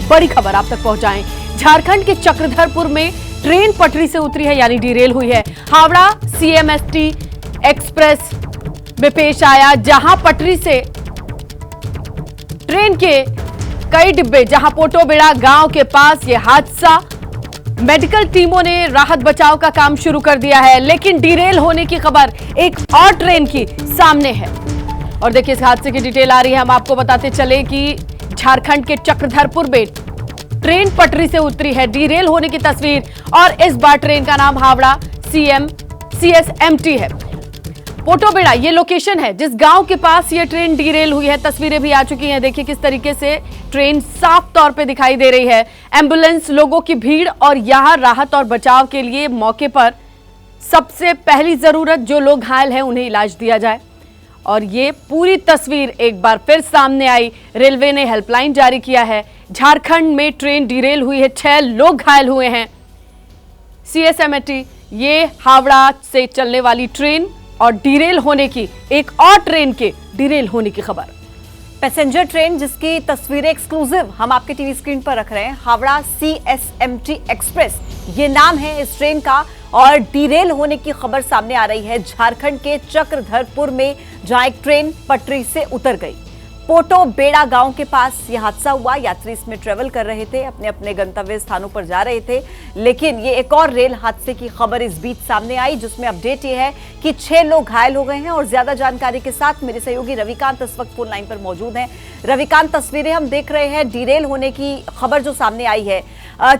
बड़ी खबर आप तक पहुंचाएं। झारखंड के चक्रधरपुर में ट्रेन पटरी से उतरी है, यानी डिरेल हुई है। हावड़ा सीएमएसटी एक्सप्रेस में पेश आया, जहां पटरी से ट्रेन के कई डिब्बे, जहां पोटोबेड़ा गांव के पास यह हादसा। मेडिकल टीमों ने राहत बचाव का काम शुरू कर दिया है, लेकिन डिरेल होने की खबर एक और ट्रेन की सामने है। और देखिए इस हादसे की डिटेल आ रही है। हम आपको बताते चले कि झारखंड के चक्रधरपुर में ट्रेन पटरी से उतरी है, डिरेल होने की तस्वीर। और इस बार ट्रेन का नाम हावड़ा CSMT है। पोटोबेड़ा ये लोकेशन है जिस गांव के पास ये ट्रेन डिरेल हुई है। तस्वीरें भी आ चुकी हैं, देखिए किस तरीके से ट्रेन साफ तौर पे दिखाई दे रही है। एम्बुलेंस, लोगों की भीड़ और यहां राहत और बचाव के लिए मौके पर सबसे पहली जरूरत जो लोग घायल हैं उन्हें इलाज दिया जाए। और ये पूरी तस्वीर एक बार फिर सामने आई। रेलवे ने हेल्पलाइन जारी किया है। झारखंड में ट्रेन डिरेल हुई है, 6 लोग घायल हुए हैं। CSMT ये हावड़ा से चलने वाली ट्रेन और डिरेल होने की, एक और ट्रेन के डिरेल होने की खबर। पैसेंजर ट्रेन जिसकी तस्वीरें एक्सक्लूसिव हम आपके टीवी स्क्रीन पर रख रहे हैं, हावड़ा CSMT एक्सप्रेस ये नाम है इस ट्रेन का। और डिरेल होने की खबर सामने आ रही है झारखंड के चक्रधरपुर में, जहां एक ट्रेन पटरी से उतर गई। पोटोबेड़ा गांव के पास यह हादसा हुआ। यात्री इसमें ट्रेवल कर रहे थे, अपने अपने गंतव्य स्थानों पर जा रहे थे, लेकिन ये एक और रेल हादसे की खबर इस बीच सामने आई, जिसमें अपडेट ये है कि 6 लोग घायल हो गए हैं। और ज्यादा जानकारी के साथ मेरे सहयोगी रविकांत इस वक्त फोन लाइन पर मौजूद हैं। रविकांत, तस्वीरें हम देख रहे हैं, डिरेल होने की खबर जो सामने आई है,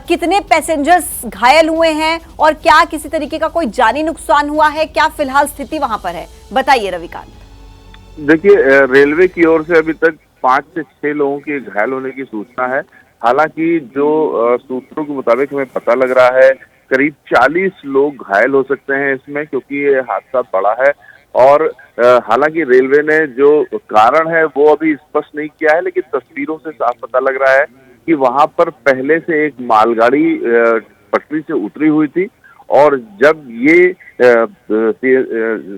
कितने पैसेंजर्स घायल हुए हैं और क्या किसी तरीके का कोई जानी नुकसान हुआ है? क्या फिलहाल स्थिति वहां पर है, बताइए रविकांत। देखिए, रेलवे की ओर से अभी तक 5 से 6 लोगों के घायल होने की सूचना है। हालांकि जो सूत्रों के मुताबिक हमें पता लग रहा है करीब 40 लोग घायल हो सकते हैं इसमें, क्योंकि ये हादसा बड़ा है। और हालांकि रेलवे ने जो कारण है वो अभी स्पष्ट नहीं किया है, लेकिन तस्वीरों से साफ पता लग रहा है कि वहां पर पहले से एक मालगाड़ी पटरी से उतरी हुई थी। और जब ये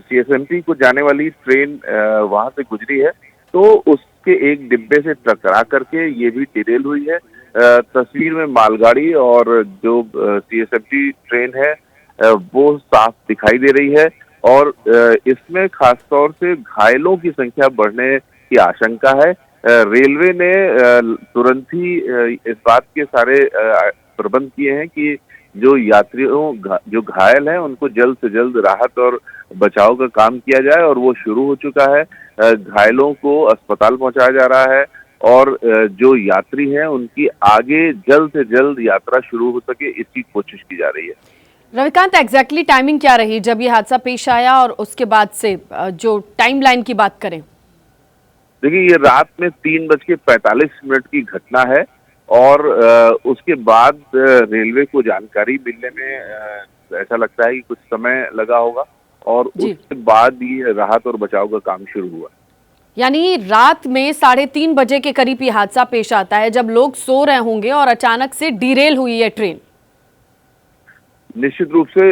CSMT को जाने वाली ट्रेन वहां से गुजरी है, तो उसके एक डिब्बे से टकरा करके ये भी डिरेल हुई है। तस्वीर में मालगाड़ी और जो CSMT ट्रेन है वो साफ दिखाई दे रही है। और इसमें खासतौर से घायलों की संख्या बढ़ने की आशंका है। रेलवे ने तुरंत ही इस बात के सारे प्रबंध किए हैं कि जो यात्रियों जो घायल हैं उनको जल्द से जल्द राहत और बचाव का काम किया जाए, और वो शुरू हो चुका है। घायलों को अस्पताल पहुंचाया जा रहा है और जो यात्री हैं उनकी आगे जल्द से जल्द यात्रा शुरू हो सके, इसकी कोशिश की जा रही है। रविकांत, एग्जैक्टली टाइमिंग क्या रही जब ये हादसा पेश आया और उसके बाद से जो टाइमलाइन की बात करें? देखिए, ये रात में 3:45 की घटना है। और उसके बाद रेलवे को जानकारी मिलने में ऐसा लगता है कि कुछ समय लगा होगा, और उसके बाद ये राहत और बचाव का काम शुरू हुआ। यानी रात में 3:30 बजे के करीब ये हादसा पेश आता है, जब लोग सो रहे होंगे और अचानक से डिरेल हुई है ट्रेन। निश्चित रूप से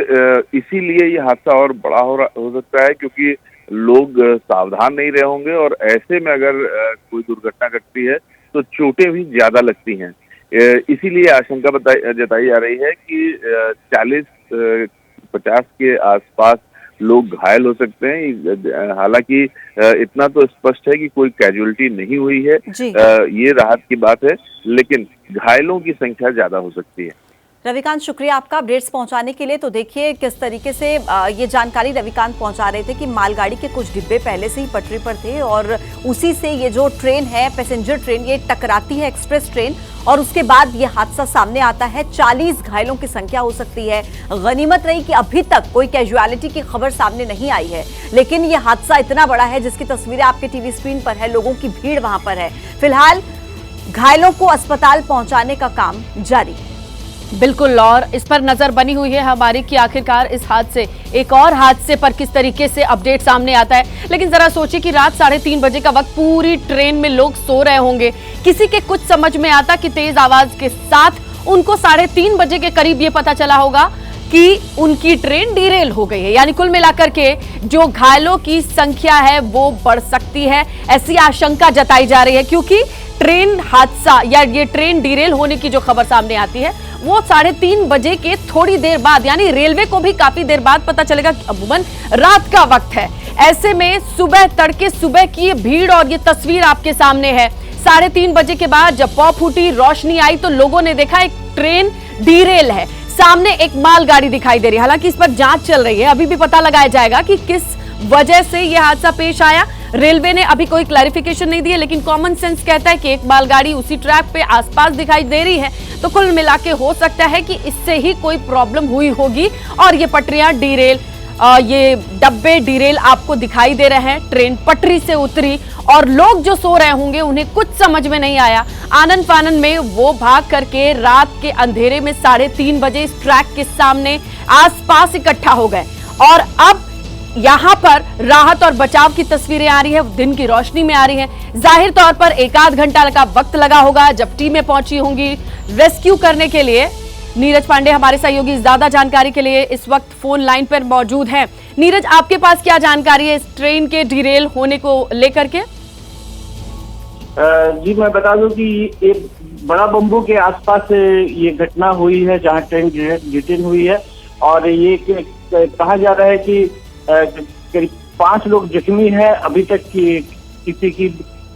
इसीलिए ये हादसा और बड़ा हो सकता है, क्योंकि लोग सावधान नहीं रहे होंगे, और ऐसे में अगर कोई दुर्घटना घटती है तो चोटें भी ज्यादा लगती हैं। इसीलिए आशंका जताई जा रही है कि 40-50 के आसपास लोग घायल हो सकते हैं। हालांकि इतना तो स्पष्ट है कि कोई कैजुअलिटी नहीं हुई है, ये राहत की बात है, लेकिन घायलों की संख्या ज्यादा हो सकती है। रविकांत, शुक्रिया आपका अपडेट्स पहुंचाने के लिए। तो देखिए किस तरीके से ये जानकारी रविकांत पहुंचा रहे थे कि मालगाड़ी के कुछ डिब्बे पहले से ही पटरी पर थे, और उसी से ये जो ट्रेन है, पैसेंजर ट्रेन, ये टकराती है एक्सप्रेस ट्रेन, और उसके बाद ये हादसा सामने आता है। 40 घायलों की संख्या हो सकती है। गनीमत रही कि अभी तक कोई कैजुअलिटी की खबर सामने नहीं आई है, लेकिन ये हादसा इतना बड़ा है जिसकी तस्वीरें आपके टीवी स्क्रीन पर है। लोगों की भीड़ वहां पर है। फिलहाल घायलों को अस्पताल पहुंचाने का काम जारी है। बिल्कुल, और इस पर नजर बनी हुई है हमारी कि आखिरकार इस हादसे, एक और हादसे पर किस तरीके से अपडेट सामने आता है। लेकिन जरा सोचिए कि रात 3:30 बजे का वक्त, पूरी ट्रेन में लोग सो रहे होंगे। किसी के कुछ समझ में आता कि तेज आवाज के साथ उनको 3:30 बजे के करीब ये पता चला होगा कि उनकी ट्रेन डिरेल हो गई है। यानी कुल मिलाकर के जो घायलों की संख्या है वो बढ़ सकती है, ऐसी आशंका जताई जा रही है, क्योंकि ट्रेन हादसा या ये ट्रेन डिरेल होने की जो खबर सामने आती है वो 3:30 बजे के थोड़ी देर बाद, यानी रेलवे को भी काफी देर बाद पता चलेगा कि अमूमन रात का वक्त है। ऐसे में सुबह तड़के सुबह की ये भीड़ और ये तस्वीर आपके सामने है। 3:30 बजे के बाद जब पौ फूटी, रोशनी आई तो लोगों ने देखा एक ट्रेन डिरेल है, सामने एक मालगाड़ी दिखाई दे रही है। हालांकि इस पर जांच चल रही है, अभी भी पता लगाया जाएगा कि किस वजह से यह हादसा पेश आया। रेलवे ने अभी कोई क्लैरिफिकेशन नहीं दी है, लेकिन कॉमन सेंस कहता है कि एक मालगाड़ी उसी ट्रैक पे आसपास दिखाई दे रही है, तो कुल मिला के हो सकता है कि इससे ही कोई प्रॉब्लम हुई होगी और ये पटरियां डिरेल, ये डब्बे डिरेल आपको दिखाई दे रहे हैं। ट्रेन पटरी से उतरी और लोग जो सो रहे होंगे उन्हें कुछ समझ में नहीं आया। आनन फानन में वो भाग करके रात के अंधेरे में 3:30 बजे इस ट्रैक के सामने आसपास इकट्ठा हो गए और अब यहां पर राहत और बचाव की तस्वीरें आ रही है, दिन की रोशनी में आ रही है। जाहिर तौर पर 1-8 घंटा का वक्त लगा होगा जब टीमें पहुंची होंगी रेस्क्यू करने के लिए। नीरज पांडे हमारे सहयोगी ज्यादा जानकारी के लिए इस वक्त फोन लाइन पर मौजूद हैं। नीरज, आपके पास क्या जानकारी है इस ट्रेन के डिरेल होने को लेकर के? जी मैं बता दूं कि एक बड़ा बम्बू के आसपास ये घटना हुई है जहां ट्रेन डिटेन हुई है और ये कहा जा रहा है कि करीब 5 लोग जख्मी हैं। अभी तक किसी की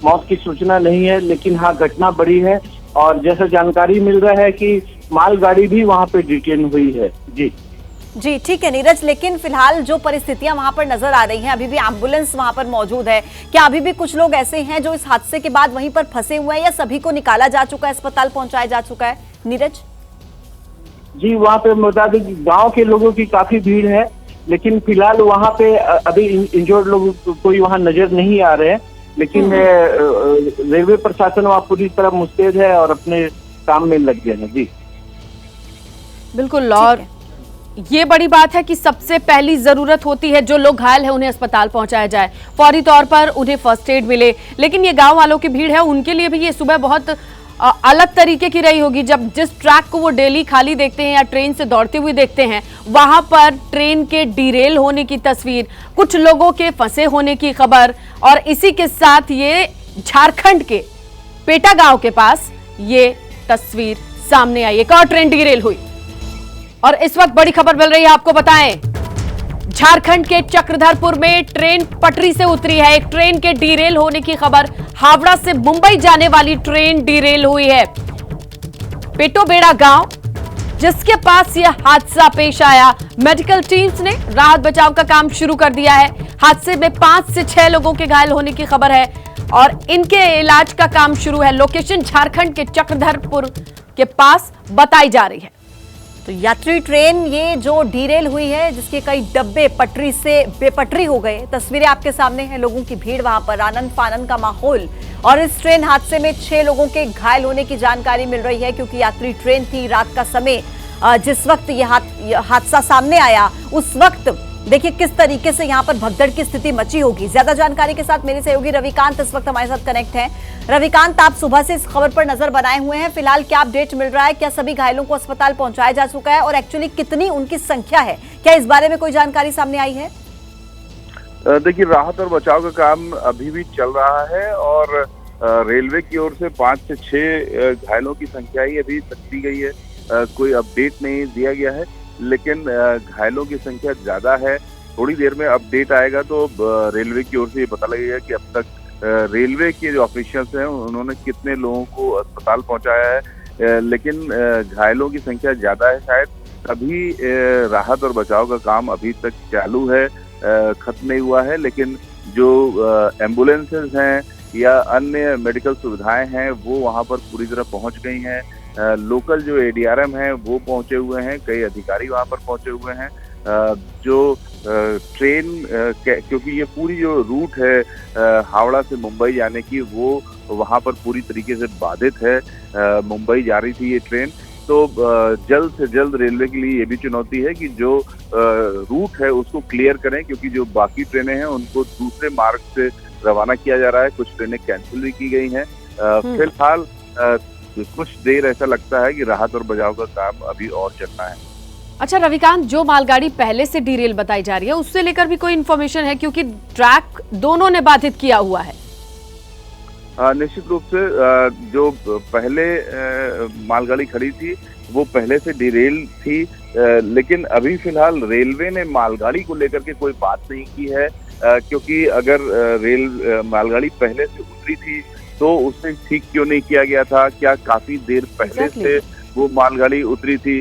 मौत की सूचना नहीं है, लेकिन हाँ घटना बड़ी है और जैसा जानकारी मिल रहा है कि मालगाड़ी भी वहां पे डिटेन हुई है। जी ठीक है नीरज, लेकिन फिलहाल जो परिस्थितियां वहां पर नजर आ रही हैं, अभी भी एम्बुलेंस वहां पर मौजूद है। क्या अभी भी कुछ लोग ऐसे हैं जो इस हादसे के बाद वहीं पर फंसे हुए हैं या सभी को निकाला जा चुका है, अस्पताल पहुंचाया जा चुका है? नीरज जी, वहाँ पे बता दें कि गाँव के लोगों की काफी भीड़ है, लेकिन फिलहाल वहाँ पे अभी इंजर्ड लोग कोई वहाँ नजर नहीं आ रहे हैं, लेकिन रेलवे प्रशासन वहाँ पूरी तरह मुस्तैद है और अपने काम में लग गए हैं। जी बिल्कुल, और ये बड़ी बात है कि सबसे पहली जरूरत होती है जो लोग घायल हैं उन्हें अस्पताल पहुंचाया जाए, फौरी तौर पर उन्हें फर्स्ट एड मिले। लेकिन ये गांव वालों की भीड़ है, उनके लिए भी ये सुबह बहुत अलग तरीके की रही होगी। जब जिस ट्रैक को वो डेली खाली देखते हैं या ट्रेन से दौड़ते हुए देखते हैं, वहां पर ट्रेन के डिरेल होने की तस्वीर, कुछ लोगों के फंसे होने की खबर और इसी के साथ ये झारखंड के पेटा गांव के पास ये तस्वीर सामने आई। एक और ट्रेन डिरेल हुई और इस वक्त बड़ी खबर मिल रही है, आपको बताएं झारखंड के चक्रधरपुर में ट्रेन पटरी से उतरी है। एक ट्रेन के डिरेल होने की खबर, हावड़ा से मुंबई जाने वाली ट्रेन डिरेल हुई है। पेटोबेड़ा गांव जिसके पास यह हादसा पेश आया, मेडिकल टीम्स ने राहत बचाव का काम शुरू कर दिया है। हादसे में 5 से 6 लोगों के घायल होने की खबर है और इनके इलाज का काम शुरू है। लोकेशन झारखंड के चक्रधरपुर के पास बताई जा रही है। तो यात्री ट्रेन ये जो डिरेल हुई है, जिसके कई डब्बे पटरी से बेपटरी हो गए, तस्वीरें आपके सामने हैं। लोगों की भीड़, वहां पर आनंद फानन का माहौल और इस ट्रेन हादसे में 6 लोगों के घायल होने की जानकारी मिल रही है, क्योंकि यात्री ट्रेन थी। रात का समय जिस वक्त यह हादसा सामने आया, उस वक्त देखिए किस तरीके से यहाँ पर भगदड़ की स्थिति मची होगी। ज्यादा जानकारी के साथ मेरे सहयोगी रविकांत इस वक्त हमारे साथ कनेक्ट हैं। रविकांत, आप सुबह से इस खबर पर नजर बनाए हुए हैं, फिलहाल क्या अपडेट मिल रहा है? क्या सभी घायलों को अस्पताल पहुंचाया जा चुका है और एक्चुअली कितनी उनकी संख्या है, क्या इस बारे में कोई जानकारी सामने आई है? देखिए, राहत और बचाव का काम अभी भी चल रहा है और रेलवे की ओर से 5 से 6 घायलों की संख्या ही अभी तक दी गई है। कोई अपडेट नहीं दिया गया है, लेकिन घायलों की संख्या ज्यादा है। थोड़ी देर में अपडेट आएगा तो रेलवे की ओर से ये पता लगेगा कि अब तक रेलवे के जो ऑफिशियल्स हैं उन्होंने कितने लोगों को अस्पताल पहुंचाया है। लेकिन घायलों की संख्या ज्यादा है, शायद तभी राहत और बचाव का काम अभी तक चालू है, खत्म नहीं हुआ है। लेकिन जो एम्बुलेंसेज हैं या अन्य मेडिकल सुविधाएं हैं वो वहां पर पूरी तरह पहुंच गई हैं। लोकल जो ADRM हैं वो पहुंचे हुए हैं, कई अधिकारी वहां पर पहुंचे हुए हैं। जो ट्रेन क्योंकि ये पूरी जो रूट है हावड़ा से मुंबई जाने की, वो वहां पर पूरी तरीके से बाधित है। मुंबई जा रही थी ये ट्रेन, तो जल्द से जल्द रेलवे के लिए ये भी चुनौती है कि जो रूट है उसको क्लियर करें, क्योंकि जो बाकी ट्रेनें हैं उनको दूसरे मार्ग से रवाना किया जा रहा है। कुछ ट्रेनें कैंसिल भी की गई हैं। फिलहाल कुछ देर ऐसा लगता है कि राहत और बचाव का काम अभी और चलना है। अच्छा रविकांत, जो मालगाड़ी पहले से डिरेल बताई जा रही है उससे लेकर भी कोई इन्फॉर्मेशन है, क्योंकि ट्रैक दोनों ने बाधित किया हुआ है? निश्चित रूप से जो पहले मालगाड़ी खड़ी थी वो पहले से डिरेल थी, लेकिन अभी फिलहाल रेलवे ने मालगाड़ी को लेकर के कोई बात नहीं की है, क्योंकि अगर मालगाड़ी पहले से उतरी थी तो उसे ठीक क्यों नहीं किया गया था, क्या काफी देर पहले से वो मालगाड़ी उतरी थी,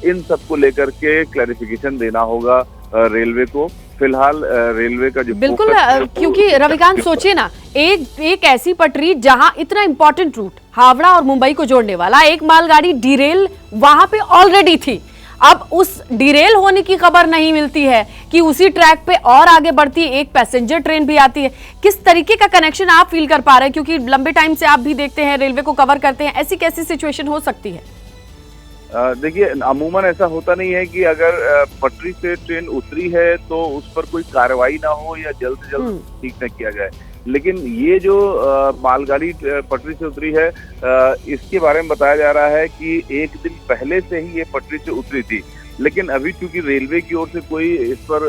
इन सब को लेकर के क्लैरिफिकेशन देना होगा रेलवे को। फिलहाल रेलवे का जो बिल्कुल, क्योंकि रविकांत सोचिए ना, एक ऐसी पटरी जहां इतना इंपॉर्टेंट रूट हावड़ा और मुंबई को जोड़ने वाला एक मालगाड़ी डिरेल वहां पे ऑलरेडी थी। अब उस डिरेल होने की खबर नहीं मिलती है कि उसी ट्रैक पे और आगे बढ़ती एक पैसेंजर ट्रेन भी आती है। किस तरीके का कनेक्शन आप फील कर पा रहे हैं, क्योंकि लंबे टाइम से आप भी देखते हैं, रेलवे को कवर करते हैं, ऐसी कैसी सिचुएशन हो सकती है? देखिए, अमूमन ऐसा होता नहीं है कि अगर पटरी से ट्रेन उतरी है तो उस पर कोई कार्रवाई ना हो या जल्द से जल्द ठीक न किया जाए, लेकिन ये जो मालगाड़ी पटरी से उतरी है, इसके बारे में बताया जा रहा है कि एक दिन पहले से ही ये पटरी से उतरी थी, लेकिन अभी चूंकि रेलवे की ओर से कोई इस पर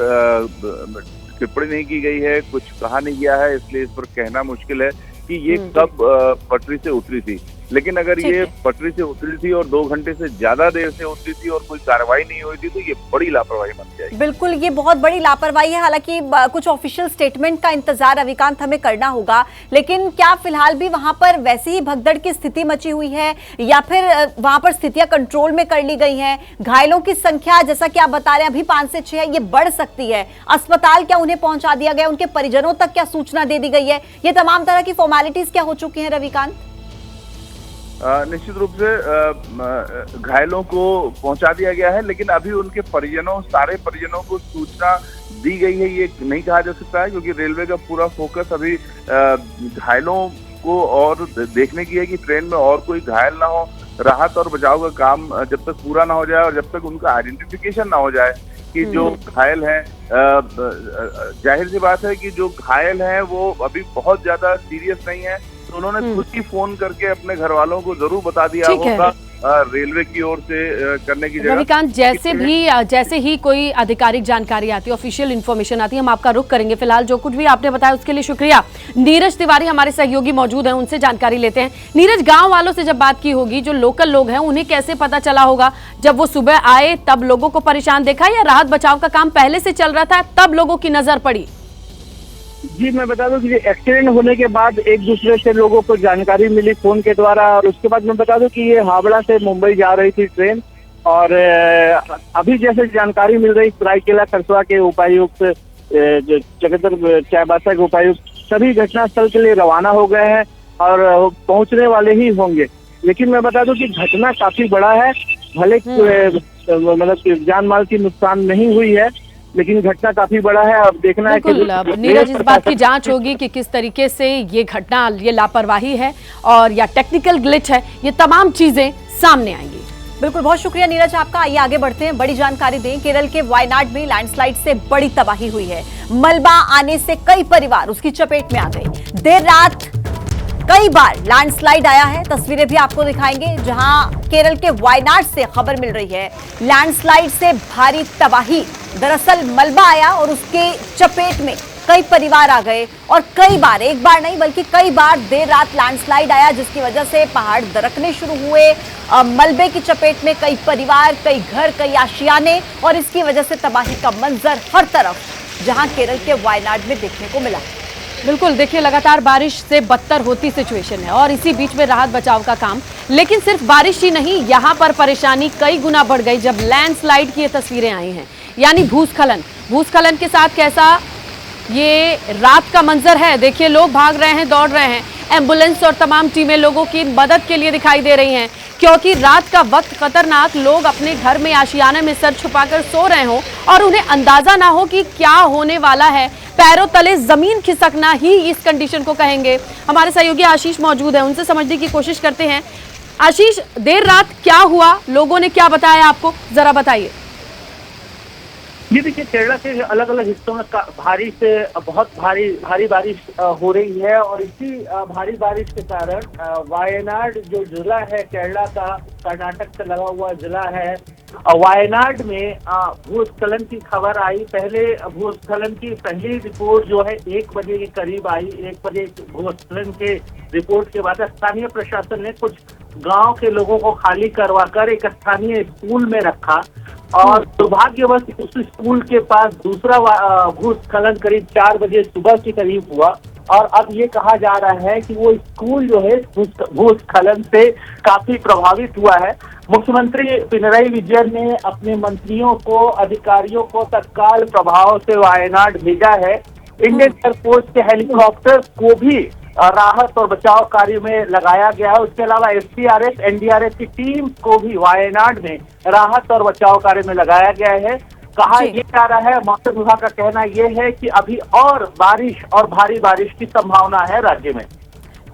टिप्पणी नहीं की गई है, कुछ कहा नहीं गया है, इसलिए इस पर कहना मुश्किल है कि ये कब पटरी से उतरी थी। लेकिन अगर ये पटरी से उतरी थी और 2 घंटे से ज्यादा देर से उतरी थी और कोई कार्रवाई नहीं हुई थी तो ये बड़ी लापरवाही बन जाएगी। बिल्कुल, ये बहुत बड़ी लापरवाही है। हालांकि कुछ ऑफिशियल स्टेटमेंट का इंतजार रविकांत हमें करना होगा, लेकिन क्या फिलहाल भी वहां पर वैसे ही भगदड़ की स्थिति मची हुई है या फिर वहां पर स्थितियां कंट्रोल में कर ली गई हैं? घायलों की संख्या जैसा कि आप बता रहे हैं अभी 5 से 6 है, ये बढ़ सकती है। अस्पताल क्या उन्हें पहुंचा दिया गया, उनके परिजनों तक क्या सूचना दे दी गई है? ये तमाम तरह की फॉर्मेलिटीज क्या हो चुकी हैं रविकांत? निश्चित रूप से घायलों को पहुंचा दिया गया है, लेकिन अभी उनके सारे परिजनों को सूचना दी गई है ये नहीं कहा जा सकता है, क्योंकि रेलवे का पूरा फोकस अभी घायलों को और देखने की है कि ट्रेन में और कोई घायल ना हो। राहत और बचाव का काम जब तक पूरा ना हो जाए और जब तक उनका आइडेंटिफिकेशन ना हो जाए कि जो घायल हैं, जाहिर सी बात है कि जो घायल हैं वो अभी बहुत ज्यादा सीरियस नहीं है, तो उन्होंने खुद ही फोन करके अपने घर वालों को जरूर बता दिया होगा रेलवे की ओर से करने की जगह। रविकांत, जैसे ही कोई आधिकारिक जानकारी आती है, ऑफिशियल इन्फॉर्मेशन आती है, हम आपका रुख करेंगे। फिलहाल जो कुछ भी आपने बताया उसके लिए शुक्रिया। नीरज तिवारी हमारे सहयोगी मौजूद हैं, उनसे जानकारी लेते हैं। नीरज, गांव वालों से जब बात की होगी, जो लोकल लोग हैं, उन्हें कैसे पता चला होगा? जब वो सुबह आए तब लोगों को परेशान देखा या राहत बचाव का काम पहले से चल रहा था तब लोगों की नजर पड़ी? जी, मैं बता दूं कि एक्सीडेंट होने के बाद एक दूसरे से लोगों को जानकारी मिली फोन के द्वारा, और उसके बाद मैं बता दूं कि ये हावड़ा से मुंबई जा रही थी ट्रेन, और अभी जैसे जानकारी मिल रही, सरायकेला खरसुआ के उपायुक्त, जगदर चाईबासा के उपायुक्त सभी घटनास्थल के लिए रवाना हो गए हैं और पहुंचने वाले ही होंगे। लेकिन मैं बता दूं कि घटना काफी बड़ा है, भले मतलब जान माल की नुकसान नहीं हुई है, लेकिन घटना काफी बड़ा है। अब देखना है कि नीरज, इस बात की जांच होगी कि किस तरीके से ये घटना, ये लापरवाही है और या टेक्निकल ग्लिच है, ये तमाम चीजें सामने आएंगी। बिल्कुल, बहुत शुक्रिया नीरज आपका। आइए आगे बढ़ते हैं, बड़ी जानकारी दें। केरल के वायनाड में लैंडस्लाइड से बड़ी तबाही हुई है। मलबा आने से कई परिवार उसकी चपेट में आ गए। देर रात कई बार लैंडस्लाइड आया है, तस्वीरें भी आपको दिखाएंगे, जहां केरल के वायनाड से खबर मिल रही है लैंडस्लाइड से भारी तबाही। दरअसल मलबा आया और उसके चपेट में कई परिवार आ गए और कई बार, एक बार नहीं बल्कि कई बार देर रात लैंडस्लाइड आया, जिसकी वजह से पहाड़ दरकने शुरू हुए। मलबे की चपेट में कई परिवार, कई घर, कई आशियाने, और इसकी वजह से तबाही का मंजर हर तरफ जहां केरल के वायनाड में देखने को मिला। बिल्कुल, देखिए, लगातार बारिश से बदतर होती सिचुएशन है और इसी बीच में राहत बचाव का काम। लेकिन सिर्फ बारिश ही नहीं, यहाँ पर परेशानी कई गुना बढ़ गई जब लैंडस्लाइड की ये तस्वीरें आई हैं, यानी भूस्खलन के साथ कैसा ये रात का मंजर है। देखिए, लोग भाग रहे हैं, दौड़ रहे हैं, एम्बुलेंस और तमाम टीमें लोगों की मदद के लिए दिखाई दे रही हैं, क्योंकि रात का वक्त खतरनाक, लोग अपने घर में आशियाने में सर छुपाकर सो रहे हों और उन्हें अंदाजा ना हो कि क्या होने वाला है। पैरों तले जमीन खिसकना ही इस कंडीशन को कहेंगे। हमारे सहयोगी आशीष मौजूद है, उनसे समझने की कोशिश करते हैं। आशीष, देर रात क्या हुआ, लोगों ने क्या बताया आपको, जरा बताइए। ये देखिए, केरला के अलग अलग हिस्सों में भारी से बहुत भारी बारिश हो रही है, और इसी भारी बारिश के कारण वायनाड जो जिला है केरला का, कर्नाटक से लगा हुआ जिला है, वायनाड में भूस्खलन की खबर आई। पहले भूस्खलन की पहली रिपोर्ट जो है 1 बजे के करीब आई। 1 बजे भूस्खलन के रिपोर्ट के बाद स्थानीय प्रशासन ने कुछ गांव के लोगों को खाली करवाकर एक स्थानीय स्कूल में रखा और दुर्भाग्यवश उस स्कूल के पास दूसरा भूस्खलन करीब 4 बजे सुबह के करीब हुआ और अब ये कहा जा रहा है कि वो स्कूल जो है भूस्खलन से काफी प्रभावित हुआ है। मुख्यमंत्री पिनराई विजयन ने अपने मंत्रियों को, अधिकारियों को तत्काल प्रभाव से वायनाड भेजा है। इंडियन एयरफोर्स के हेलीकॉप्टर को भी राहत और बचाव कार्य में लगाया गया है। उसके अलावा एसडीआरएफ, एनडीआरएफ की टीम को भी वायनाड में राहत और बचाव कार्य में लगाया गया है। कहा यह जा रहा है, मौसम विभाग का कहना यह है कि अभी और बारिश और भारी बारिश की संभावना है राज्य में।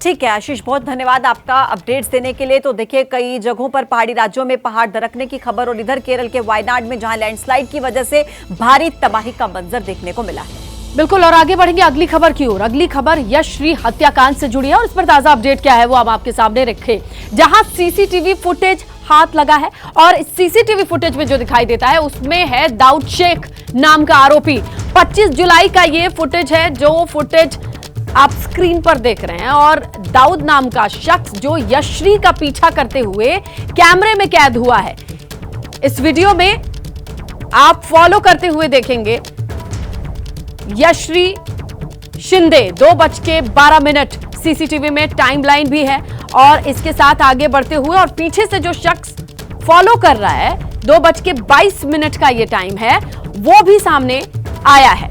ठीक है आशीष, बहुत धन्यवाद आपका अपडेट्स देने के लिए। तो देखिए, कई जगहों पर पहाड़ी राज्यों में पहाड़ दरकने की खबर और इधर केरल के वायनाड में जहां लैंडस्लाइड की वजह से भारी तबाही का मंजर देखने को मिला है। बिल्कुल, और आगे बढ़ेंगे अगली खबर की ओर। अगली खबर यशश्री हत्याकांड से जुड़ी है और इस पर ताजा अपडेट क्या है वो हम आपके सामने रखे, जहां सीसीटीवी फुटेज हाथ लगा है और इस सीसीटीवी फुटेज में जो दिखाई देता है उसमें है दाऊद शेख नाम का आरोपी। 25 जुलाई का ये फुटेज है, जो फुटेज आप स्क्रीन पर देख रहे हैं, और दाऊद नाम का शख्स जो यशश्री का पीछा करते हुए कैमरे में कैद हुआ है। इस वीडियो में आप फॉलो करते हुए देखेंगे यशश्री शिंदे। 2:12 सीसीटीवी में टाइमलाइन भी है और इसके साथ आगे बढ़ते हुए और पीछे से जो शख्स फॉलो कर रहा है, 2:22 का ये टाइम है, वो भी सामने आया है।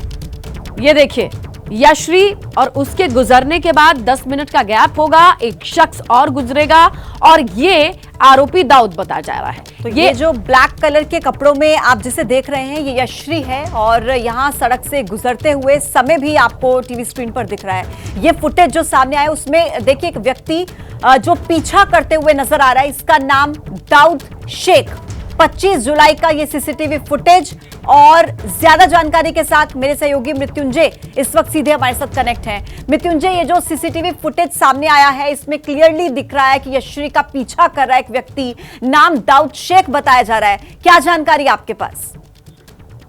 ये देखिए, यशश्री और उसके गुजरने के बाद 10 मिनट का गैप होगा, एक शख्स और गुजरेगा और ये आरोपी दाऊद बताया जा रहा है। तो ये जो ब्लैक कलर के कपड़ों में आप जिसे देख रहे हैं, ये यशश्री है और यहाँ सड़क से गुजरते हुए समय भी आपको टीवी स्क्रीन पर दिख रहा है। ये फुटेज जो सामने आया उसमें देखिए एक व्यक्ति जो पीछा करते हुए नजर आ रहा है, इसका नाम दाऊद शेख। 25 जुलाई का ये सीसीटीवी फुटेज और ज्यादा जानकारी के साथ मेरे सहयोगी मृत्युंजय इस वक्त सीधे हमारे साथ कनेक्ट हैं। मृत्युंजय, ये जो सीसीटीवी फुटेज सामने आया है इसमें क्लियरली दिख रहा है कि यशश्री का पीछा कर रहा है एक व्यक्ति, नाम दाऊद शेख बताया जा रहा है। क्या जानकारी आपके पास?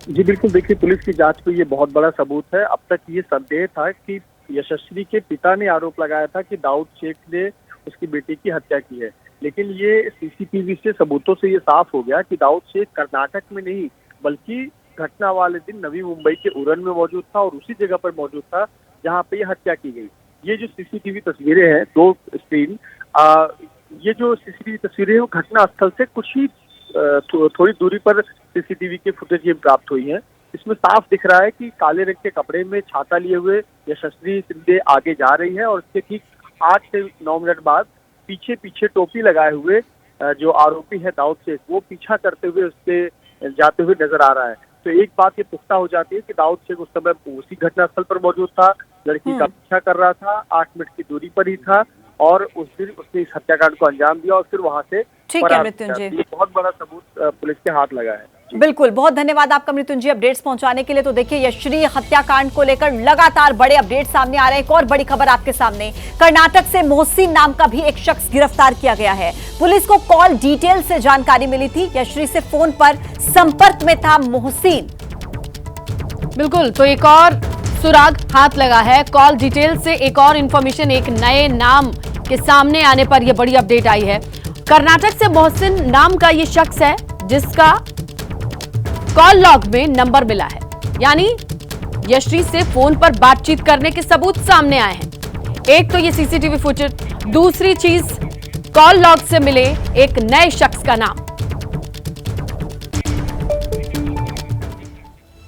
जी बिल्कुल, देखिए पुलिस की जांच में ये बहुत बड़ा सबूत है। अब तक ये संदेह था कि यशस्वी के पिता ने आरोप लगाया था कि दाऊद शेख ने उसकी बेटी की हत्या की है, लेकिन ये सीसीटीवी से सबूतों से ये साफ हो गया कि दाऊद शेख कर्नाटक में नहीं बल्कि घटना वाले दिन नवी मुंबई के उरण में मौजूद था और उसी जगह पर मौजूद था जहां पे ये हत्या की गई। ये जो सीसीटीवी तस्वीरें हैं, 2 स्क्रीन, ये जो सीसीटीवी तस्वीरें हैं वो घटना स्थल से कुछ ही थोड़ी दूरी पर सीसीटीवी के फुटेज ये प्राप्त हुई है। इसमें साफ दिख रहा है कि काले रंग के कपड़े में छाता लिए हुए यशस्वी शिंदे आगे जा रही है और उसके ठीक 8 से 9 मिनट बाद पीछे पीछे टोपी लगाए हुए जो आरोपी है दाऊद शेख, वो पीछा करते हुए उसके जाते हुए नजर आ रहा है। तो एक बात ये पुख्ता हो जाती है कि दाऊद शेख उस समय उसी घटनास्थल पर मौजूद था, लड़की का पीछा कर रहा था, 8 मिनट की दूरी पर ही था और उस दिन उसने इस हत्याकांड को अंजाम दिया और फिर वहां से ठीक है मृत्युंजय, बहुत बड़ा सबूत पुलिस के हाथ लगा है। बिल्कुल, बहुत धन्यवाद आपका मृत्युंजय अपडेट्स पहुंचाने के लिए। तो देखिए, यशश्री हत्याकांड को लेकर लगातार बड़े अपडेट सामने आ रहे हैं। एक और बड़ी खबर आपके सामने, कर्नाटक से मोहसिन नाम का भी एक शख्स गिरफ्तार किया गया है। पुलिस को कॉल डिटेल से जानकारी मिली थी, यशश्री से फोन पर संपर्क में था मोहसिन। बिल्कुल, तो एक और सुराग हाथ लगा है। कॉल डिटेल से एक और इंफॉर्मेशन, एक नए नाम के सामने आने पर यह बड़ी अपडेट आई है। कर्नाटक से मोहसिन नाम का ये शख्स है जिसका कॉल लॉग में नंबर मिला है, यानी यशश्री से फोन पर बातचीत करने के सबूत सामने आए हैं। एक तो ये सीसीटीवी फुटेज, दूसरी चीज कॉल लॉग से मिले एक नए शख्स का नाम।